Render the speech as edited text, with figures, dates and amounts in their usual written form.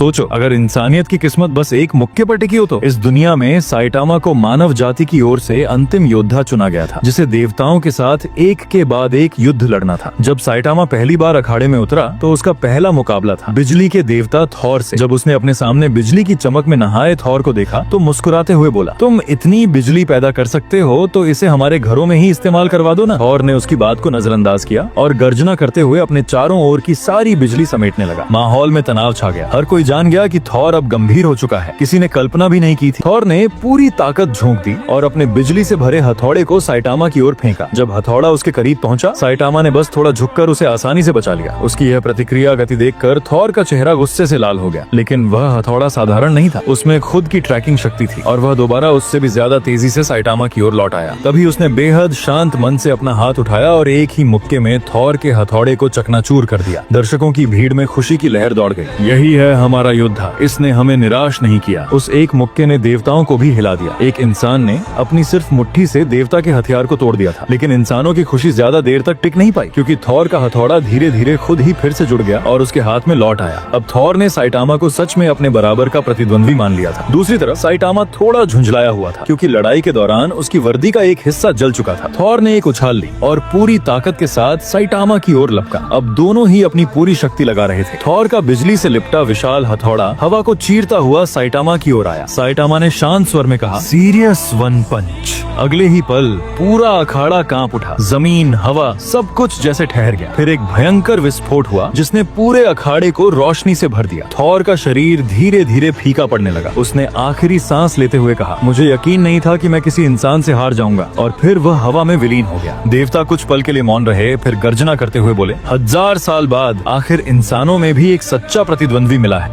सोचो, अगर इंसानियत की किस्मत बस एक मुक्के पर टिकी हो तो। इस दुनिया में साइटामा को मानव जाति की ओर से अंतिम योद्धा चुना गया था, जिसे देवताओं के साथ एक के बाद एक युद्ध लड़ना था। जब साइटामा पहली बार अखाड़े में उतरा तो उसका पहला मुकाबला था बिजली के देवता थॉर से। जब उसने अपने सामने बिजली की चमक में नहाए थॉर को देखा तो मुस्कुराते हुए बोला, तुम इतनी बिजली पैदा कर सकते हो तो इसे हमारे घरों में ही इस्तेमाल करवा दो ना। थॉर ने उसकी बात को नजरअंदाज किया और गर्जना करते हुए अपने चारों ओर की सारी बिजली समेटने लगा। माहौल में तनाव छा गया। हर कोई जान गया कि थॉर अब गंभीर हो चुका है। किसी ने कल्पना भी नहीं की थी। थॉर ने पूरी ताकत झोंक दी और अपने बिजली से भरे हथौड़े को साइटामा की ओर फेंका। जब हथौड़ा उसके करीब पहुंचा, साइटामा ने बस थोड़ा झुककर उसे आसानी से बचा लिया। उसकी यह प्रतिक्रिया गति देखकर थॉर का चेहरा गुस्से से लाल हो गया, लेकिन वह हथौड़ा साधारण नहीं था। उसमें खुद की ट्रैकिंग शक्ति थी और वह दोबारा उससे भी ज्यादा तेजी से साइटामा की ओर लौट आया। तभी उसने बेहद शांत मन से अपना हाथ उठाया और एक ही मुक्के में थॉर के हथौड़े को चकनाचूर कर दिया। दर्शकों की भीड़ में खुशी की लहर दौड़ गई। यही है हमारा योद्धा, इसने हमें निराश नहीं किया। उस एक मुक्के ने देवताओं को भी हिला दिया। एक इंसान ने अपनी सिर्फ मुट्ठी से देवता के हथियार को तोड़ दिया था, लेकिन इंसानों की खुशी ज्यादा देर तक टिक नहीं पाई, क्योंकि थॉर का हथौड़ा धीरे धीरे खुद ही फिर से जुड़ गया और उसके हाथ में लौट आया। अब थॉर ने साइटामा को सच में अपने बराबर का प्रतिद्वंद्वी मान लिया था। दूसरी तरफ साइटामा थोड़ा झुंझलाया हुआ था, क्योंकि लड़ाई के दौरान उसकी वर्दी का एक हिस्सा जल चुका था। थॉर ने एक उछाल ली और पूरी ताकत के साथ साइटामा की ओर लपका। अब दोनों ही अपनी पूरी शक्ति लगा रहे थे। थॉर का बिजली से लिपटा विशाल हथौड़ा हवा को चीरता हुआ साइटामा की ओर आया। साइटामा ने शांत स्वर में कहा, सीरियस वन पंच। अगले ही पल पूरा अखाड़ा कांप उठा। जमीन, हवा, सब कुछ जैसे ठहर गया। फिर एक भयंकर विस्फोट हुआ जिसने पूरे अखाड़े को रोशनी से भर दिया। थॉर का शरीर धीरे धीरे फीका पड़ने लगा। उसने आखिरी सांस लेते हुए कहा, मुझे यकीन नहीं था कि मैं किसी इंसान से हार जाऊंगा। और फिर वह हवा में विलीन हो गया। देवता कुछ पल के लिए मौन रहे, फिर गर्जना करते हुए बोले, 1000 साल बाद आखिर इंसानों में भी एक सच्चा प्रतिद्वंद्वी मिला है।